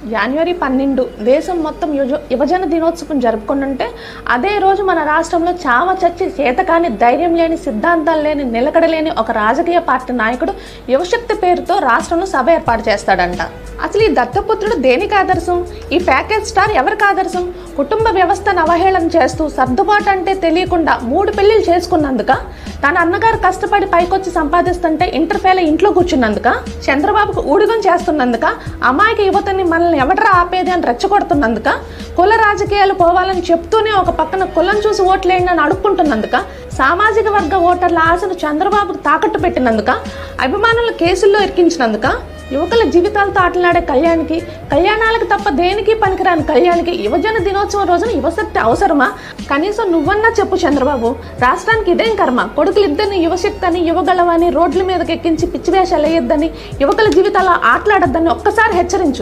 జనవరి 12 దేశం మొత్తం యువజన దినోత్సవం జరుపుకుంటుంటే అదే రోజు మన రాష్ట్రంలో చావ చచ్చి చేతకాని ధైర్యం లేని సిద్ధాంతాలు లేని నిలకడలేని ఒక రాజకీయ పార్టీ నాయకుడు యువశక్తి పేరుతో రాష్ట్రంలో సభ ఏర్పాటు చేస్తాడంట. అసలు ఈ దత్తపుత్రుడు దేనికి ఆదర్శం? ఈ ప్యాకేజ్ స్టార్ ఎవరికి ఆదర్శం? కుటుంబ వ్యవస్థను అవహేళన చేస్తూ సర్దుబాటు అంటే తెలియకుండా 3 పెళ్లిళ్ళు చేసుకున్నందుక, తన అన్నగారు కష్టపడి పైకొచ్చి సంపాదిస్తుంటే ఇంటర్ ఫెయిల్ ఇంట్లో కూర్చున్నందుక, చంద్రబాబుకు ఊడిగం చేస్తున్నందుక, అమాయక యువతని మనల్ని ఎవడరా ఆపేది అని రెచ్చగొడుతున్నందుక, కుల రాజకీయాలు పోవాలని చెప్తూనే ఒక పక్కన కులం చూసి ఓట్లేయండి అని అడుక్కుంటున్నందుక, సామాజిక వర్గ ఓటర్ల ఆశను చంద్రబాబుకు తాకట్టు పెట్టినందుక, అభిమానుల కేసుల్లో ఇరికించినందుక, యువకుల జీవితాలతో ఆటలాడే కళ్యాణాలకు తప్ప దేనికి పనికిరాని కళ్యాణ్కి యువజన దినోత్సవం రోజున యువశక్తి అవసరమా? కనీసం నువ్వన్నా చెప్పు చంద్రబాబు. రాష్ట్రానికి ఇదేం కర్మ? కొడుకులిద్దరిని యువశక్తి అని, యువగలవని రోడ్ల మీదకి ఎక్కించి పిచ్చి వేషాలు వేయొద్దని, యువకుల జీవితాల్లో ఆటలాడొద్దని ఒక్కసారి హెచ్చరించు.